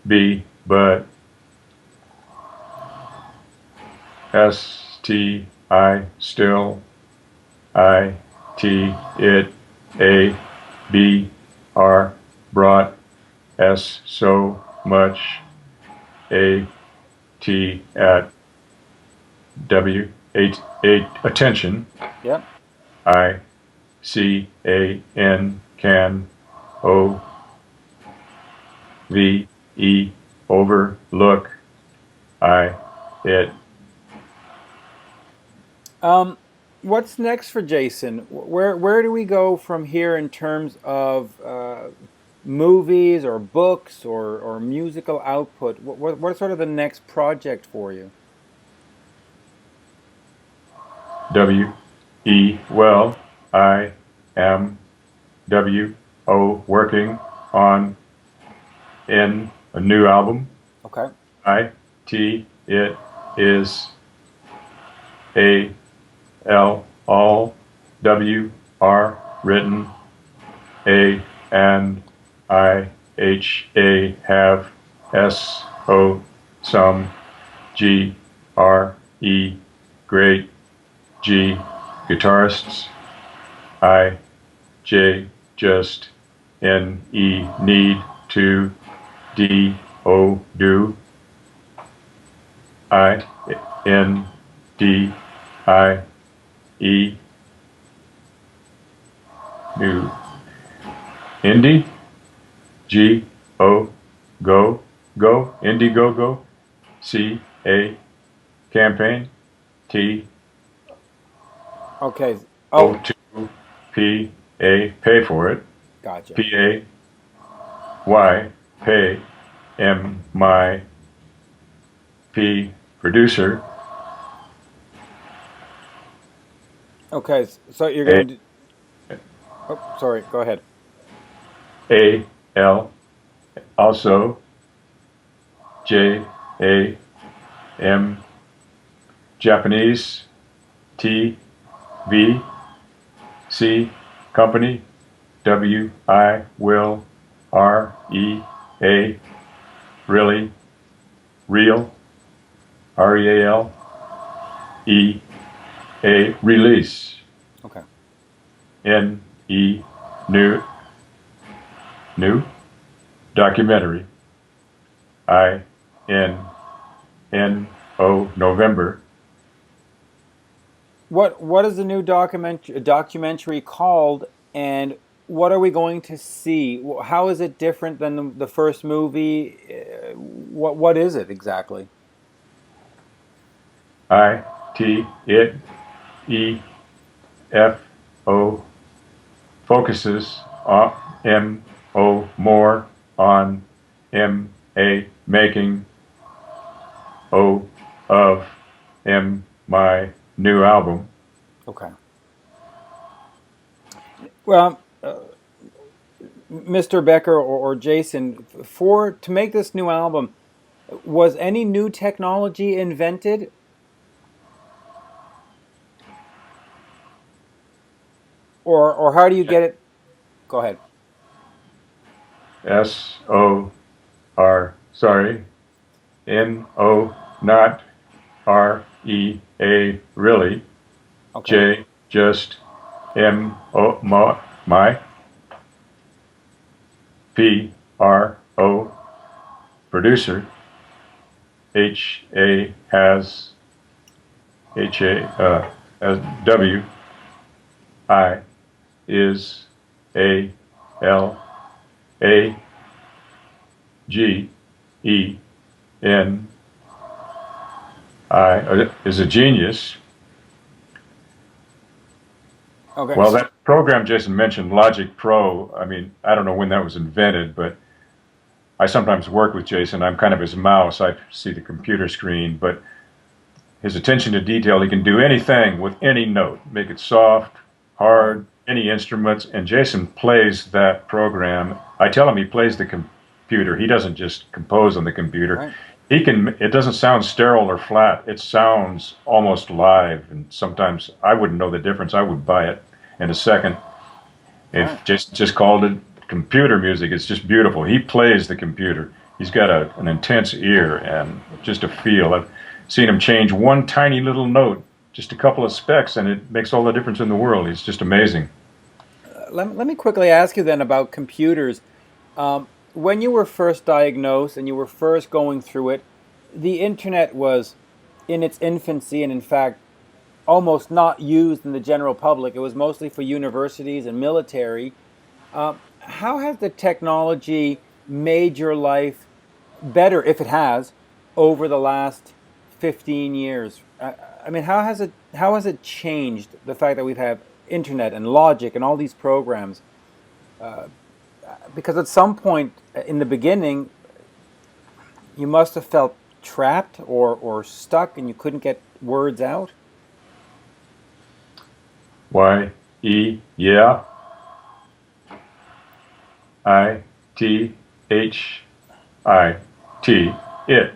B, but. S, T, I, still. I, T, it, A, B, R, brought. S, so much. A, T, at. W, 8, attention. Yep. I, C, A, N, can. O, V, E, overlook. I, it. What's next for Jason? Where do we go from here in terms of movies or books or musical output? What's sort of the next project for you? W, E, well, I am W, O, working on in a new album. Okay. I, T, it is A, L, all, W, R, written, A, and I, H, A, have, S, O, some, G, R, E, great, G, guitarists, I, J, just, N, E, need, to, D, O, do, I, N, D, I, E, new, indie, G, O, go, Indiegogo, C, A, campaign, T, Okay. O, to, P, A, pay for it, Gotcha. P, A, Y, pay, M, my, P, producer, Okay. So you're going to. Oh, sorry. Go ahead. A, L, also, J, A, M, Japanese, T, V, C, company, W, I, will, R, E, A, really, real, REAL, E, A, release, Okay. N, E, new, documentary, I, N, O, November. What is the new documentary called, and what are we going to see? How is it different than the first movie? What is it exactly? I, T, it, E, F, O, focuses on M, O, more on M, A, making, O, of, M, my new album. Okay. Well, Mr. Becker or Jason, to make this new album, was any new technology invented? or how do you get it? Go ahead. SOR, sorry, NO, not REA, really. Okay. J, just MO, my. PRO, producer. HA, has. HA, as W. I, is. AL, A, G, E, N, I, is a genius. Okay. Well, that program Jason mentioned, Logic Pro, I mean, I don't know when that was invented, but I sometimes work with Jason. I'm kind of his mouse. I see the computer screen, but his attention to detail, he can do anything with any note, make it soft, hard, any instruments, and Jason plays that program. I tell him he plays the computer. He doesn't just compose on the computer. Right. He can, it doesn't sound sterile or flat. It sounds almost live, and sometimes I wouldn't know the difference. I would buy it in a second. If Right. Jason just called it computer music, it's just beautiful. He plays the computer. He's got an intense ear and just a feel. I've seen him change one tiny little note, just a couple of specs, and it makes all the difference in the world. He's just amazing. Let me quickly ask you then about computers. When you were first diagnosed and you were first going through it, the internet was in its infancy and, in fact, almost not used in the general public. It was mostly for universities and military. How has the technology made your life better, if it has, over the last 15 years? I mean, how has it changed the fact that we've had internet and Logic and all these programs? Because at some point in the beginning, you must have felt trapped or stuck and you couldn't get words out. Y-E, yeah. I-T-H-I-T, it.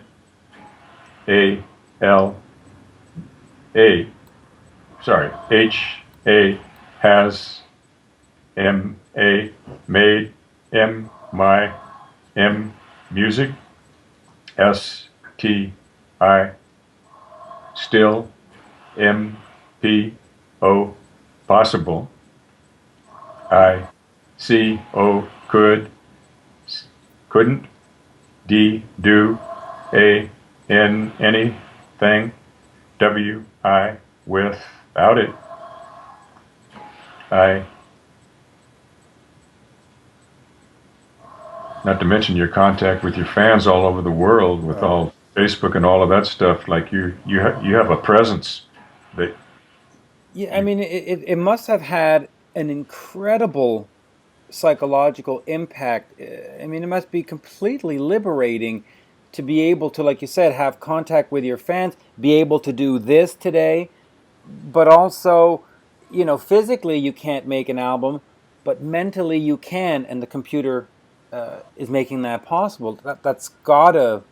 A-L-A, sorry, H-A, has. M-A, made. M-my, M, music. S-T-I, still. M-P-O, possible. I-C-O, could. Couldn't. D, do. A, N, anything. W, I, without it. I, not to mention your contact with your fans all over the world with all Facebook and all of that stuff. Like you have a presence that. Yeah, I mean, it must have had an incredible psychological impact. I mean, it must be completely liberating to be able to, like you said, have contact with your fans, be able to do this today, but also, physically you can't make an album, but mentally you can, and the computer is making that possible. That's gotta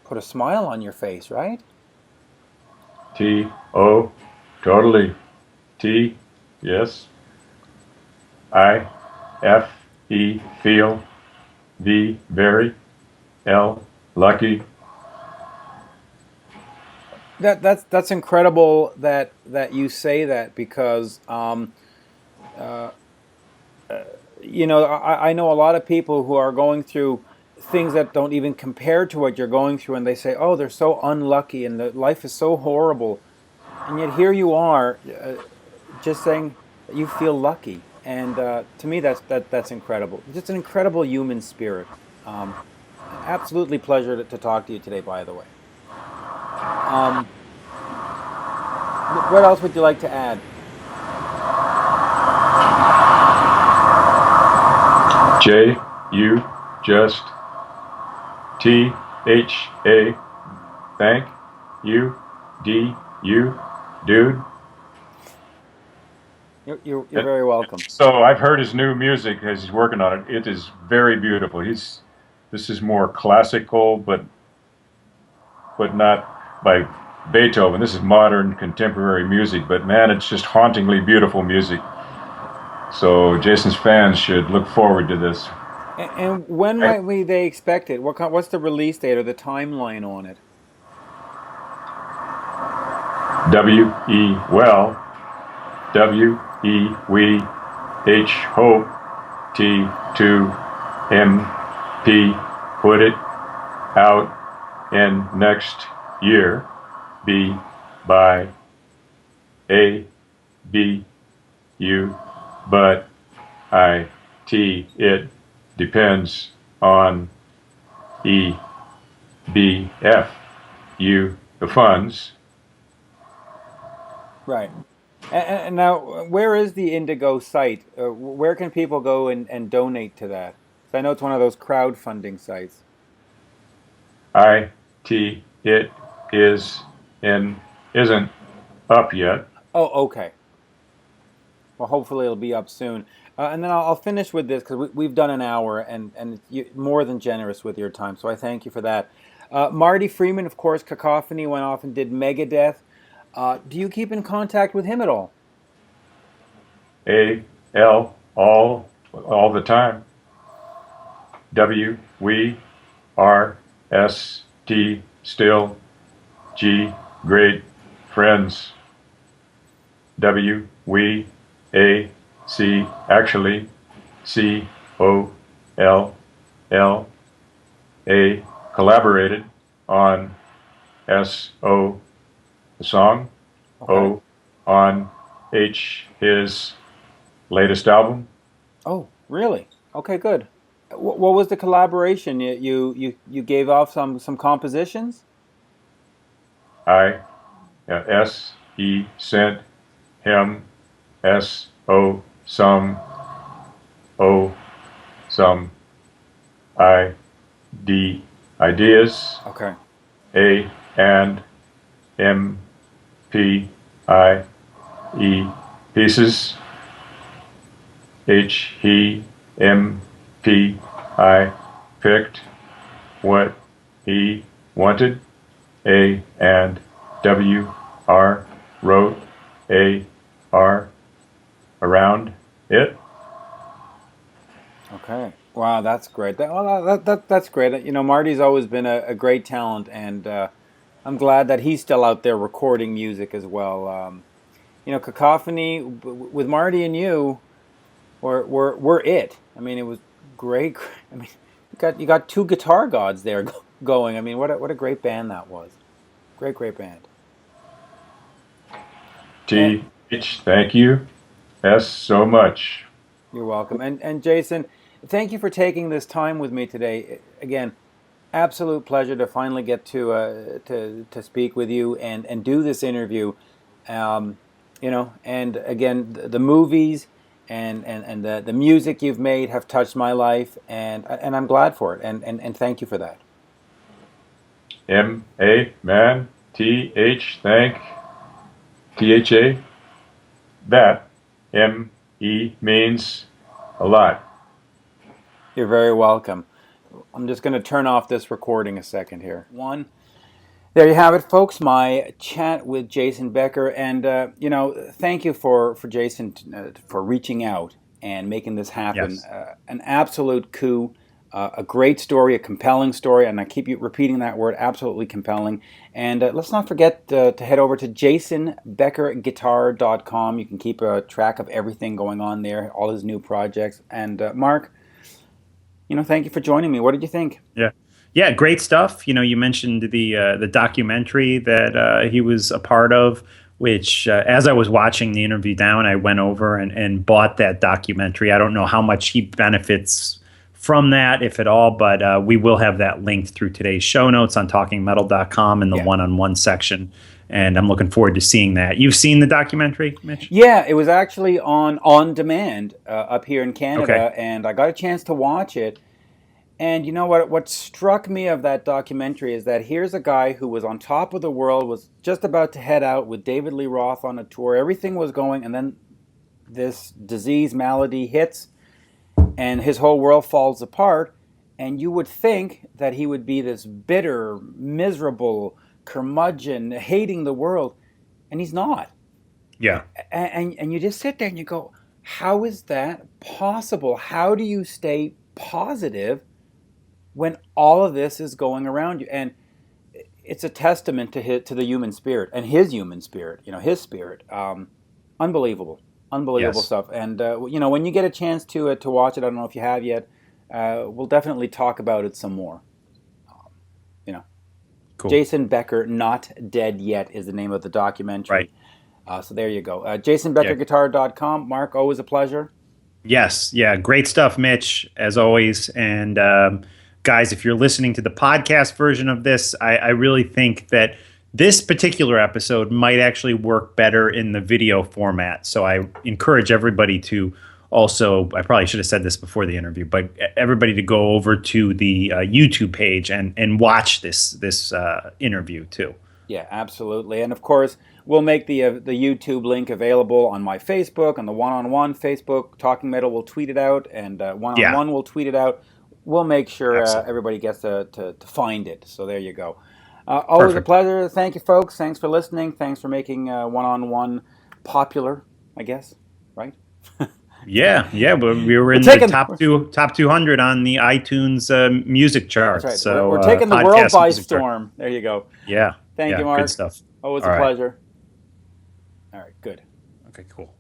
put a smile on your face, right? T-O, totally. T, yes. I, F-E, feel. V, very. L, lucky. That's incredible that you say that, because I know a lot of people who are going through things that don't even compare to what you're going through, and they say, oh, they're so unlucky and life is so horrible, and yet here you are just saying that you feel lucky. And to me, that's incredible. Just an incredible human spirit. Absolutely pleasure to talk to you today, by the way. What else would you like to add? J, U, just. T, H, A, thank. U, D, you, dude. You're very welcome. So I've heard his new music as he's working on it. It is very beautiful. This is more classical, but not by Beethoven. This is modern contemporary music, but man, it's just hauntingly beautiful music. So Jason's fans should look forward to this. And when might they expect it? What's the release date or the timeline on it? W-E, well, W-E, we, H, hope, T, to, M-P, put it out in next year, B, by, A, B, U, but, I, T, it, depends on, E, B, F, U, the funds. Right. And now, where is the Indigo site? Where can people go and donate to that? I know it's one of those crowdfunding sites. I-T, it isn't up yet. Oh, okay. Well, hopefully it'll be up soon. And then I'll finish with this because we've done an hour and you're more than generous with your time, so I thank you for that. Marty Friedman, of course, Cacophony, went off and did Megadeth. Do you keep in contact with him at all? A-L, all the time. W, we, R, S, T, still, G, great, friends. W, we, A, C, actually, C, O, L, L, A, collaborated on S, O, the song, Okay. O, on H, his latest album. Oh, really? Okay, good. What was the collaboration? You gave off some compositions? S, E, sent him, S, O, some, O, some, I, D, ideas, Okay. A, and, M, P, I, E, pieces, H, he, M, P, I, picked what he wanted, A, and, W, R, wrote, A, R, around it. Okay. Wow, that's great. That's great. You know, Marty's always been a great talent, and I'm glad that he's still out there recording music as well. You know, Cacophony with Marty and you were it. I mean, it was great. I mean, you got two guitar gods there going. I mean, what a great band that was. Great band. T, H, thank you. S, so much. You're welcome. And Jason, thank you for taking this time with me today. Again, absolute pleasure to finally get to speak with you and do this interview. You know, and again, the movies and the music you've made have touched my life, and I'm glad for it. And thank you for that. M, A, man. T, H, thank. T-H-A, that. M, E, means a lot. You're very welcome. I'm just going to turn off this recording a second here. There you have it, folks, my chat with Jason Becker. And, you know, thank you for Jason for reaching out and making this happen. Yes. An absolute coup, a great story, a compelling story, and I keep repeating that word, absolutely compelling. And let's not forget to head over to jasonbeckerguitar.com. You can keep a track of everything going on there, all his new projects. And Mark, you know, thank you for joining me. What did you think? Yeah, great stuff. You know, you mentioned the documentary that he was a part of, which as I was watching the interview down, I went over and bought that documentary. I don't know how much he benefits from that, if at all, but we will have that linked through today's show notes on talkingmetal.com in the one-on-one section. And I'm looking forward to seeing that. You've seen the documentary, Mitch? Yeah, it was actually on demand up here in Canada, and I got a chance to watch it. And you know what struck me of that documentary is that here's a guy who was on top of the world, was just about to head out with David Lee Roth on a tour. Everything was going, and then this disease malady hits, and his whole world falls apart. And you would think that he would be this bitter, miserable curmudgeon, hating the world, and he's not. Yeah. And you just sit there and you go, How is that possible? How do you stay positive when all of this is going around you? And it's a testament to the human spirit and his human spirit, his spirit. Unbelievable Yes. stuff. And when you get a chance to watch it, I don't know if you have yet. We'll definitely talk about it some more. Cool. Jason Becker, Not Dead Yet is the name of the documentary. Right. So there you go. JasonBeckerGuitar.com. Mark, always a pleasure. Yes. Yeah. Great stuff, Mitch, as always. And guys, if you're listening to the podcast version of this, I really think that this particular episode might actually work better in the video format. So I encourage everybody to also, I probably should have said this before the interview, but everybody to go over to the YouTube page and watch this interview too. Yeah, absolutely. And of course, we'll make the YouTube link available on my Facebook, on the One-on-One Facebook. Talking Metal will tweet it out, and One-on-One will tweet it out. We'll make sure everybody gets to find it. So there you go. Always Perfect. A pleasure. Thank you, folks. Thanks for listening. Thanks for making One-on-One popular, I guess, right? Yeah. We were in the top 200 on the iTunes music charts. That's right. So we're taking the world by storm. There you go. Yeah. Thank you, Mark. Good stuff. Always a pleasure. All right, good. Okay, cool.